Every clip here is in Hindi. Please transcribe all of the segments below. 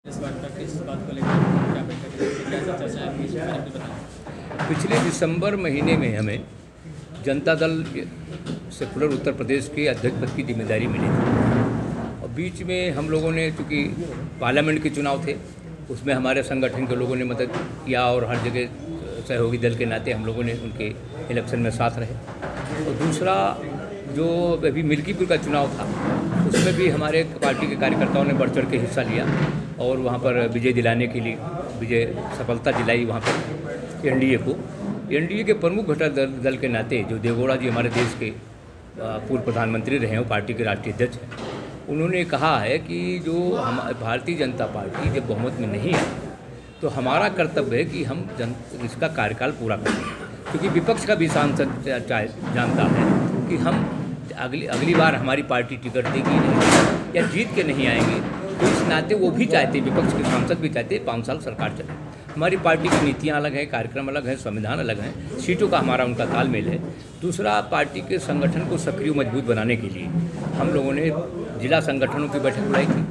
इस वार्ता किस बात को लेकर क्या बैठक है, क्या चर्चा है, इस बारे में बताएं। पिछले दिसंबर महीने में हमें जनता दल सेकुलर उत्तर प्रदेश के अध्यक्ष पद की जिम्मेदारी मिली थी और बीच में हम लोगों ने, चूँकि पार्लियामेंट के चुनाव थे, उसमें हमारे संगठन के लोगों ने मदद किया और हर जगह सहयोगी दल के नाते हम लोगों ने उनके इलेक्शन में साथ रहे। और दूसरा जो अभी मिल्कीपुर का चुनाव था, उसमें भी हमारे पार्टी के कार्यकर्ताओं ने बढ़ चढ़ के हिस्सा लिया और वहाँ पर विजय दिलाने के लिए सफलता दिलाई वहाँ पर एनडीए को। एनडीए के प्रमुख घटक दल के नाते जो देवगौड़ा जी हमारे देश के पूर्व प्रधानमंत्री रहे हैं, पार्टी के राष्ट्रीय अध्यक्ष हैं, उन्होंने कहा है कि जो हम भारतीय जनता पार्टी जब बहुमत में नहीं है तो हमारा कर्तव्य है कि हम इसका कार्यकाल पूरा करें, क्योंकि विपक्ष का भी सांसद जानता है कि हम अगली बार हमारी पार्टी टिकट देगी नहीं या जीत के नहीं आएंगे। तो इस नाते वो भी चाहते, विपक्ष के सांसद भी चाहते 5 साल सरकार चले। हमारी पार्टी की नीतियाँ अलग हैं, कार्यक्रम अलग हैं, संविधान अलग हैं, सीटों का हमारा उनका तालमेल है। दूसरा, पार्टी के संगठन को सक्रिय मजबूत बनाने के लिए हम लोगों ने जिला संगठनों की बैठक बुलाई थी,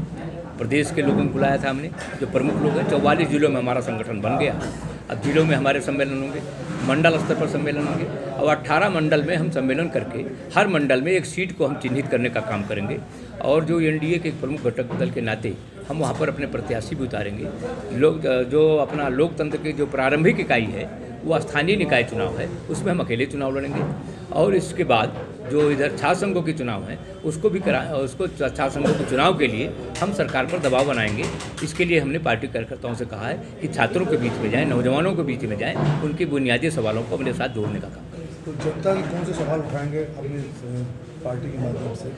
प्रदेश के लोगों को बुलाया था हमने, जो प्रमुख लोग हैं। 44 जिलों में हमारा संगठन बन गया। अब जिलों में हमारे सम्मेलन होंगे, मंडल स्तर पर सम्मेलन होंगे और 18 मंडल में हम सम्मेलन करके हर मंडल में एक सीट को हम चिन्हित करने का काम करेंगे। और जो एनडीए के एक प्रमुख घटक दल के नाते हम वहाँ पर अपने प्रत्याशी भी उतारेंगे। लोग जो अपना लोकतंत्र के जो प्रारंभिक इकाई है वो स्थानीय निकाय चुनाव है, उसमें हम अकेले चुनाव लड़ेंगे। और इसके बाद जो इधर छात्र संघों के चुनाव हैं उसको छात्र संघों के चुनाव के लिए हम सरकार पर दबाव बनाएंगे। इसके लिए हमने पार्टी कार्यकर्ताओं से कहा है कि छात्रों के बीच में जाएं, नौजवानों के बीच में जाएं, उनके बुनियादी सवालों को अपने साथ जोड़ने का काम करें। तो जनता के कौन से सवाल उठाएंगे अपनी पार्टी के माध्यम से?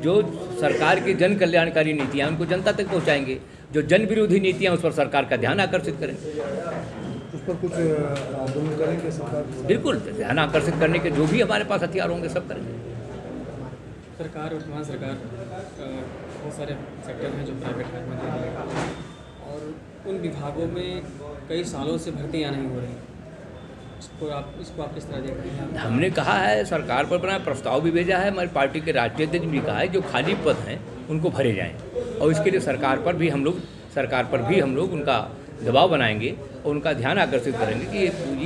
जो सरकार की जन कल्याणकारी नीतियाँ उनको जनता तक पहुँचाएंगे। जो जन विरोधी नीतियाँ उस पर सरकार का ध्यान आकर्षित करेंगे। उस पर कुछ आंदोलन करेंगे सरकार? बिल्कुल, ध्यान आकर्षित करने के जो भी हमारे पास हथियार होंगे सब करेंगे। सरकार, वर्तमान सरकार बहुत सारे सेक्टर हैं जो प्राइवेट हाथ में दे रही है और उन विभागों में कई सालों से भर्तियाँ नहीं हो रही। इसको आप किस तरह देख रहे हैं? हमने कहा है, सरकार पर बना प्रस्ताव भी भेजा है, हमारी पार्टी के राष्ट्रीय अध्यक्ष भी कहा है जो खाली पद हैं उनको भरे जाएँ और इसके लिए सरकार पर भी हम लोग उनका दबाव बनाएंगे और उनका ध्यान आकर्षित करेंगे कि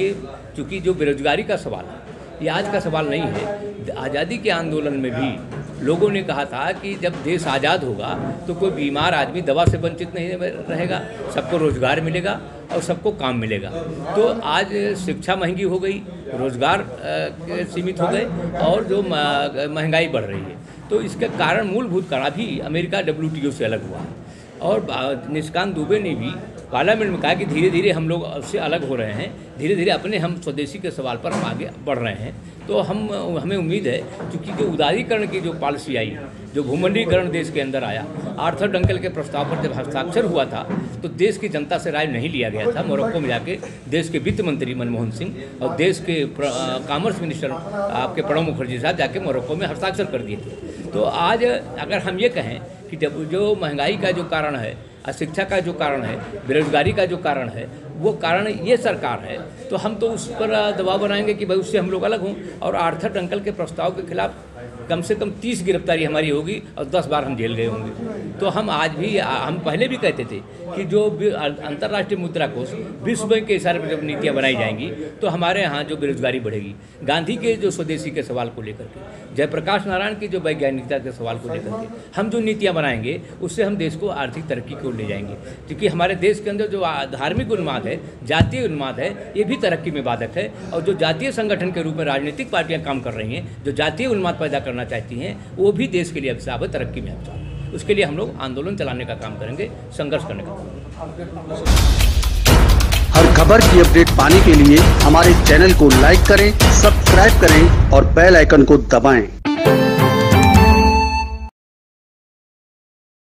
ये चूँकि जो बेरोजगारी का सवाल है ये आज का सवाल नहीं है। आज़ादी के आंदोलन में भी लोगों ने कहा था कि जब देश आज़ाद होगा तो कोई बीमार आदमी दवा से वंचित नहीं रहेगा, सबको रोज़गार मिलेगा और सबको काम मिलेगा। तो आज शिक्षा महंगी हो गई, रोज़गार सीमित हो गए और जो महंगाई बढ़ रही है, तो इसके कारण मूलभूत कारण अभी अमेरिका WTO से अलग हुआ है और निशिकांत दुबे ने भी पार्लियामेंट में कहा कि धीरे धीरे हम लोग उससे अलग हो रहे हैं, धीरे धीरे अपने हम स्वदेशी के सवाल पर हम आगे बढ़ रहे हैं। तो हमें उम्मीद है, क्योंकि जो उदारीकरण की जो पॉलिसी आई, जो भूमंडलीकरण देश के अंदर आया, आर्थर डंकल के प्रस्ताव पर जब हस्ताक्षर हुआ था तो देश की जनता से राय नहीं लिया गया था। मोरक्को में जाके देश के वित्त मंत्री मनमोहन सिंह और देश के कॉमर्स मिनिस्टर आपके प्रणब मुखर्जी साहब जाके मोरक्को में हस्ताक्षर कर दिए थे। तो आज अगर हम ये कहें कि जो महंगाई का जो कारण है, अशिक्षा का जो कारण है, बेरोजगारी का जो कारण है, वो कारण ये सरकार है, तो हम तो उस पर दबाव बनाएंगे कि भाई उससे हम लोग अलग हों। और आर्थर डंकल के प्रस्ताव के खिलाफ कम से कम 30 गिरफ्तारी हमारी होगी और 10 बार हम जेल गए होंगे। तो हम आज भी, हम पहले भी कहते थे कि जो अंतर्राष्ट्रीय मुद्रा कोष, विश्व बैंक के इशारे पर जब नीतियाँ बनाई जाएंगी तो हमारे यहाँ जो बेरोजगारी बढ़ेगी। गांधी के जो स्वदेशी के सवाल को लेकर के, जयप्रकाश नारायण की जो वैज्ञानिकता के सवाल को लेकर के हम जो नीतियाँ बनाएंगे उससे हम देश को आर्थिक तरक्की को ले जाएंगे। क्योंकि हमारे देश के अंदर जो धार्मिक उन्माद है, जातीय उन्माद है, ये भी तरक्की में बाधक है। और जो जातीय संगठन के रूप में राजनीतिक पार्टियाँ काम कर रही हैं, जो जातीय उन्माद पैदा करना चाहती हैं, वो भी देश के लिए अभिशाप है, तरक्की में अभिशाप है। उसके लिए हम लोग आंदोलन चलाने का काम करेंगे, संघर्ष करने का काम करेंगे। हर खबर की अपडेट पाने के लिए हमारे चैनल को लाइक करें, सब्सक्राइब करें और बेल आइकन को दबाएं।